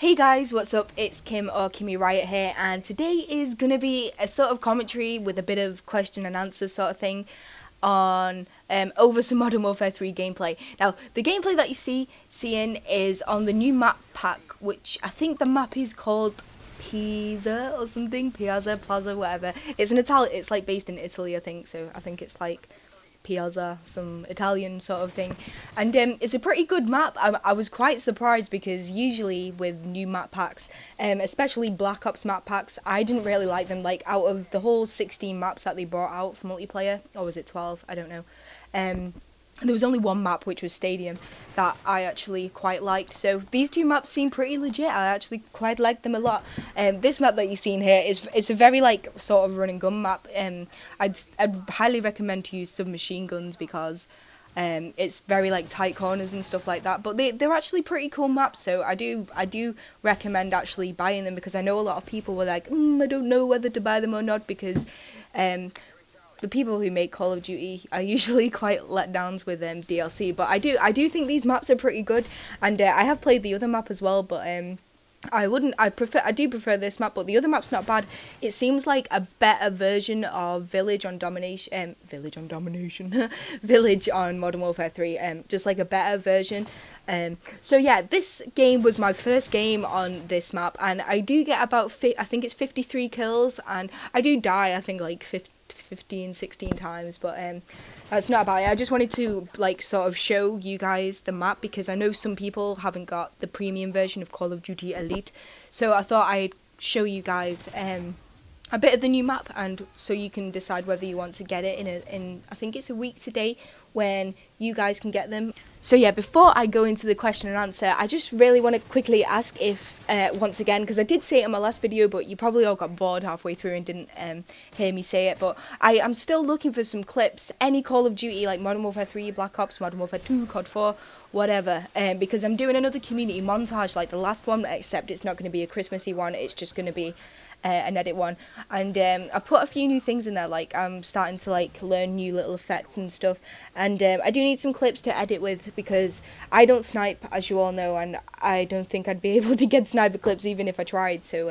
Hey guys, what's up? It's Kim or kimmieriot here, and today is going to be a sort of commentary with a bit of question and answer sort of thing on over some Modern Warfare 3 gameplay. Now, the gameplay that you seeing is on the new map pack, which I think the map is called Piazza or something, Piazza, Plaza, whatever. It's an Italian, it's like based in Italy, I think, so I think it's like Piazza, some Italian sort of thing, and it's a pretty good map. I was quite surprised because usually with new map packs, especially Black Ops map packs, I didn't really like them. Like, out of the whole 16 maps that they brought out for multiplayer, or was it 12? I don't know. There was only one map, which was Stadium, that I actually quite liked. So these two maps seem pretty legit. I actually quite liked them a lot. This map that you've seen here it's a very like sort of run and gun map. I'd highly recommend to use submachine guns because it's very like tight corners and stuff like that. But they're actually pretty cool maps. So I do recommend actually buying them, because I know a lot of people were like, I don't know whether to buy them or not, because the people who make Call of Duty are usually quite letdowns with DLC, but I do think these maps are pretty good, and I have played the other map as well, but I do prefer this map, but the other map's not bad. It seems like a better version of Village on Domination, Village on Modern Warfare 3, just like a better version. So yeah, this game was my first game on this map, and I do get about I think it's 53 kills, and I do die I think like 15, 16 times, but that's not about it. I just wanted to like sort of show you guys the map, because I know some people haven't got the premium version of Call of Duty Elite, so I thought I'd show you guys a bit of the new map, and so you can decide whether you want to get it in I think it's a week today when you guys can get them. So yeah, before I go into the question and answer, I just really want to quickly ask if, once again, because I did say it in my last video, but you probably all got bored halfway through and didn't hear me say it, but I am still looking for some clips, any Call of Duty, like Modern Warfare 3, Black Ops, Modern Warfare 2, COD 4, whatever, because I'm doing another community montage like the last one, except it's not going to be a Christmassy one, it's just going to be an edit one, and I've put a few new things in there, like I'm starting to like learn new little effects and stuff, and I do need some clips to edit with, because I don't snipe, as you all know, and I don't think I'd be able to get sniper clips even if I tried, so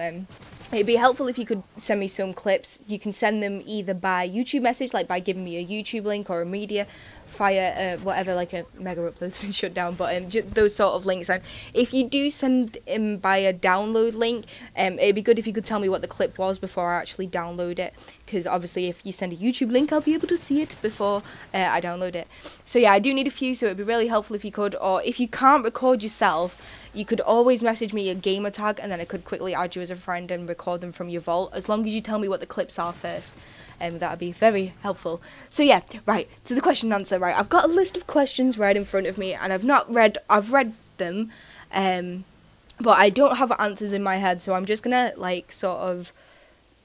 it'd be helpful if you could send me some clips. You can send them either by YouTube message, like by giving me a YouTube link, or a media fire, whatever, like a mega upload's been shut down, but those sort of links. And if you do send by a download link, it'd be good if you could tell me what the clip was before I actually download it, because obviously if you send a YouTube link, I'll be able to see it before I download it. So yeah, I do need a few, so it'd be really helpful if you could, or if you can't record yourself, you could always message me a gamer tag, and then I could quickly add you as a friend and record them from your vault, as long as you tell me what the clips are first. That would be very helpful. So yeah, right, to the question and answer. Right, I've got a list of questions right in front of me, and I've read them, but I don't have answers in my head, so I'm just gonna like sort of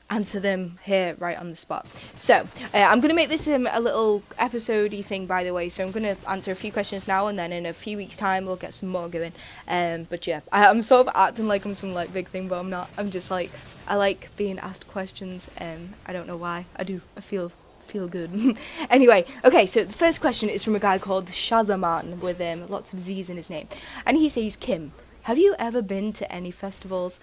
answer them here right on the spot. So I'm gonna make this a little episode-y thing, by the way, so I'm gonna answer a few questions now, and then in a few weeks time we'll get some more going. But yeah, I'm sort of acting like I'm some like big thing, but I'm not. I'm just like, I like being asked questions, I don't know why. I feel good. Anyway, okay, so the first question is from a guy called Shazaman with lots of Z's in his name, and he says, Kim, have you ever been to any festivals?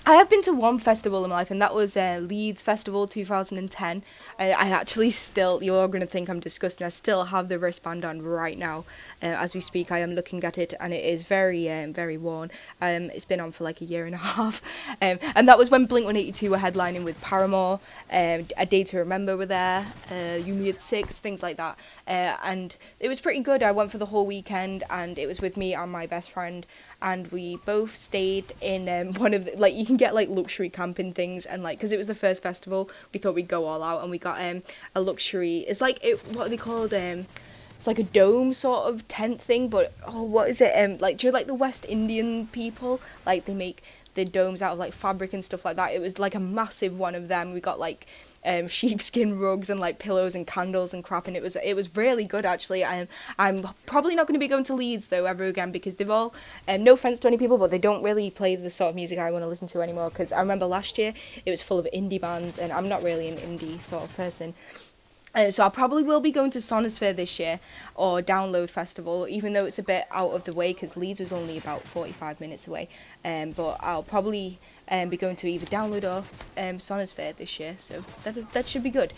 I have been to one festival in my life, and that was Leeds Festival 2010. I actually still, you're all going to think I'm disgusting, I still have the wristband on right now. As we speak, I am looking at it, and it is very, very worn. It's been on for like a year and a half. And that was when Blink-182 were headlining with Paramore, A Day to Remember were there, MW3, things like that. And it was pretty good. I went for the whole weekend, and it was with me and my best friend, and we both stayed in one of the, like, you can get like luxury camping things, and like, because it was the first festival, we thought we'd go all out, and we got a luxury, it's like, what are they called, it's like a dome sort of tent thing, but oh, what is it, like, do you like the West Indian people, like they make the domes out of like fabric and stuff like that? It was like a massive one of them. We got like sheepskin rugs and like pillows and candles and crap, and it was really good actually. I'm probably not going to be going to Leeds though ever again, because they've all, no offense to any people, but they don't really play the sort of music I want to listen to anymore, because I remember last year it was full of indie bands, and I'm not really an indie sort of person. So I probably will be going to Sonosphere this year, or Download Festival, even though it's a bit out of the way because Leeds was only about 45 minutes away. But I'll probably be going to either Download or Sonosphere this year, so that should be good.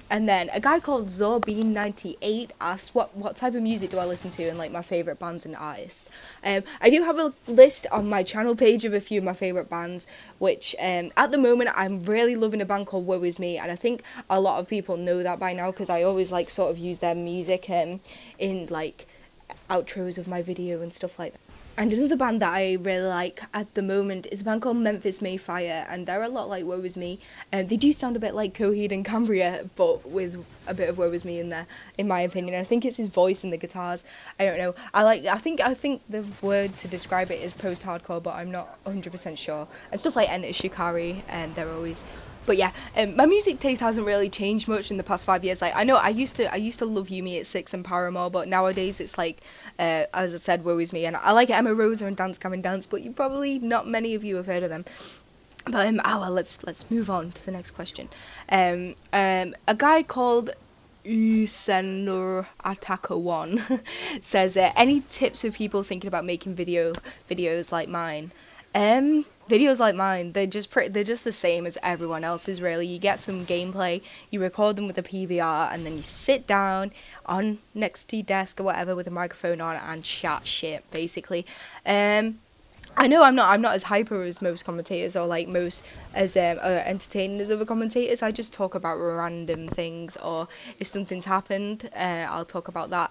And then a guy called Zorbeen98 asked what type of music do I listen to and like my favourite bands and artists. I do have a list on my channel page of a few of my favourite bands, which at the moment I'm really loving a band called Woe Is Me, and I think a lot of people know that by now because I always like sort of use their music in like outros of my video and stuff like that. And another band that I really like at the moment is a band called Memphis Mayfire, and they're a lot like Woe Is Me. They do sound a bit like Coheed and Cambria, but with a bit of Woe Is Me in there, in my opinion. I think it's his voice and the guitars. I don't know. I think the word to describe it is post-hardcore, but I'm not 100% sure. And stuff like Enter Shikari, and they're always. But yeah, my music taste hasn't really changed much in the past 5 years. Like I know I used to love Yumi at 6 and Paramore, but nowadays it's like, as I said, Woe Is Me, and I like Emma Rosa and Dance Gavin Dance, but you probably not many of you have heard of them. But let's move on to the next question. A guy called Usenur Attacker 1 says, any tips for people thinking about making videos like mine? Videos like mine, they're just the same as everyone else's, really. You get some gameplay, you record them with a PVR, and then you sit down on next to your desk or whatever with a microphone on and chat shit, basically. I know I'm not as hyper as most commentators, or like most as entertaining as other commentators. I just talk about random things, or if something's happened, I'll talk about that.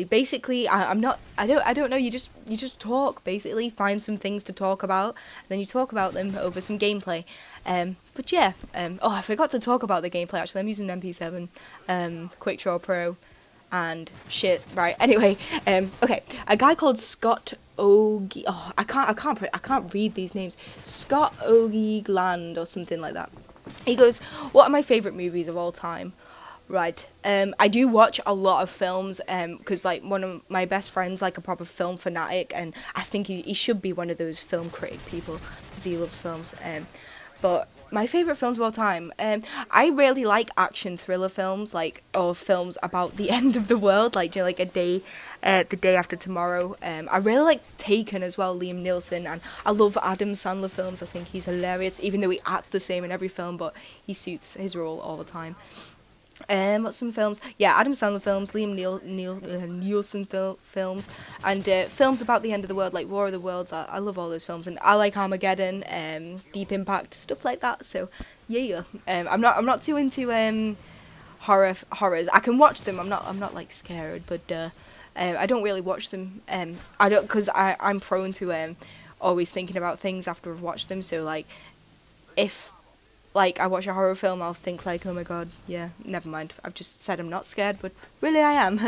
Basically, I don't know. You just talk. Basically, find some things to talk about, and then you talk about them over some gameplay. But yeah. Oh, I forgot to talk about the gameplay. Actually, I'm using an MP7, Quick Draw Pro, and shit. Right. Anyway. Okay. A guy called Scott Ogie. Oh, I can't read these names. Scott Ogie Gland or something like that. He goes, "What are my favourite movies of all time?" Right. I do watch a lot of films. Because like one of my best friends, like a proper film fanatic, and I think he should be one of those film critic people because he loves films. But my favourite films of all time, I really like action thriller films, like, or films about the end of the world, like, you know, like the day after tomorrow. I really like Taken as well, Liam Neeson, and I love Adam Sandler films. I think he's hilarious, even though he acts the same in every film, but he suits his role all the time. What's some films? Yeah, Adam Sandler films, Liam Neeson films, and films about the end of the world, like War of the Worlds. I love all those films, and I like Armageddon, Deep Impact, stuff like that. So yeah, I'm not too into horrors. I can watch them. I'm not like scared, but I don't really watch them. I don't, because I'm prone to always thinking about things after I've watched them. So like if like I watch a horror film, I'll think like, oh my god, yeah, never mind. I've just said I'm not scared, but really I am.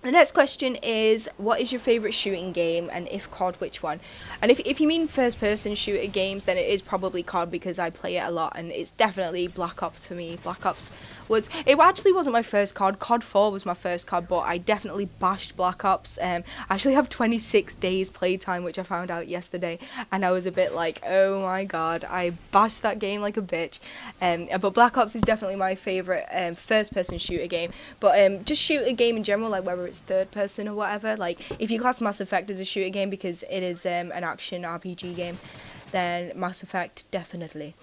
The next question is, what is your favourite shooting game, and if COD, which one? And if you mean first-person shooter games, then it is probably COD because I play it a lot, and it's definitely Black Ops for me. Black Ops it actually wasn't my first COD. COD 4 was my first COD, but I definitely bashed Black Ops. I actually have 26 days playtime, which I found out yesterday, and I was a bit like, oh my god, I bashed that game like a bitch. But Black Ops is definitely my favourite first-person shooter game. But just shooter game in general, like whether it's third person or whatever, like if you class Mass Effect as a shooter game because it is an action RPG game, then Mass Effect definitely.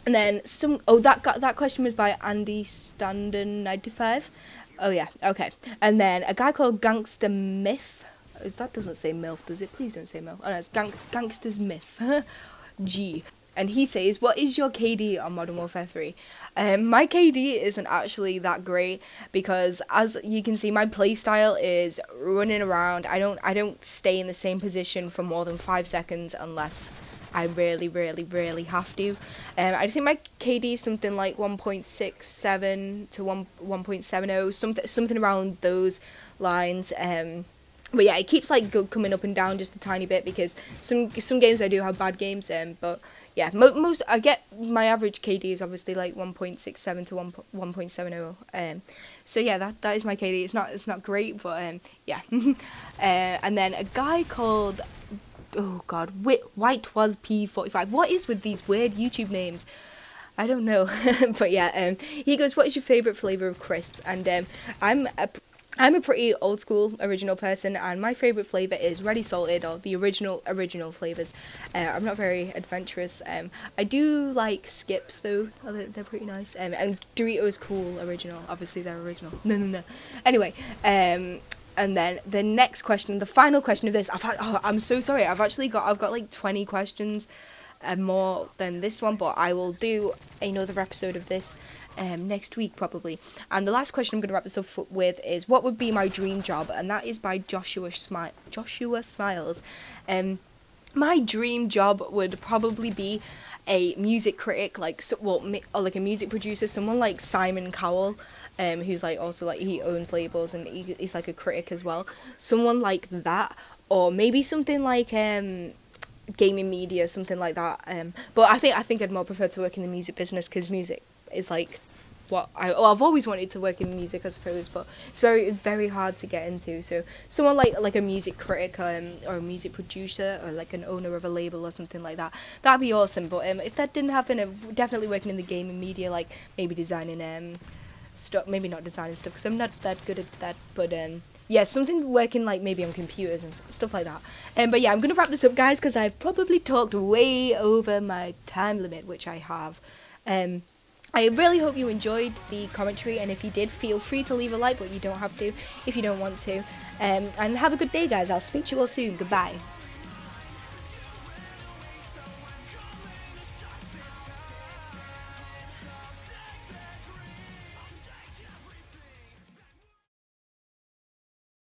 And then that question was by Andy Standen 95. Oh yeah, okay. And then a guy called Gangster Myth. That doesn't say MILF, does it? Please don't say MILF. Oh no, it's Gangster's Myth. G. And he says, what is your KD on Modern Warfare 3? My KD isn't actually that great because, as you can see, my playstyle is running around. I don't stay in the same position for more than 5 seconds unless I really, really, really have to. I think my KD is something like 1.67 to 1.70, something around those lines. But yeah, it keeps like coming up and down just a tiny bit because some games I do have bad games, but yeah, most I get my average KD is obviously like 1.67 to 1.70. So yeah, that is my KD. It's not great, but yeah. And then a guy called, oh god, White was P45. What is with these weird YouTube names? I don't know. But yeah, he goes, what is your favourite flavour of crisps? And I'm a pretty old school original person, and my favourite flavour is ready salted, or the original flavours. I'm not very adventurous. I do like Skips though. They're pretty nice. And Doritos cool original. Obviously they're original. No. Anyway, and then the next question, the final question of this, I'm so sorry. I've got like 20 questions, more than this one, but I will do another episode of this next week probably. And the last question I'm going to wrap this up with is, what would be my dream job? And that is by Joshua Smiles. My dream job would probably be a music critic, or like a music producer, someone like Simon Cowell, who's like also like he owns labels and he's like a critic as well. Someone like that, or maybe something like gaming media, something like that. But I think I'd more prefer to work in the music business, because music is like what I've always wanted to work in music, I suppose, but it's very, very hard to get into. So someone like a music critic, or a music producer, or like an owner of a label or something like that, that'd be awesome. But if that didn't happen, I'm definitely working in the gaming media, like maybe designing stuff, maybe not designing stuff because I'm not that good at that, but yeah, something working like maybe on computers and stuff like that. But yeah, I'm gonna wrap this up, guys, because I've probably talked way over my time limit, which I have. I really hope you enjoyed the commentary, and if you did, feel free to leave a like, but you don't have to if you don't want to. And have a good day, guys. I'll speak to you all soon. Goodbye.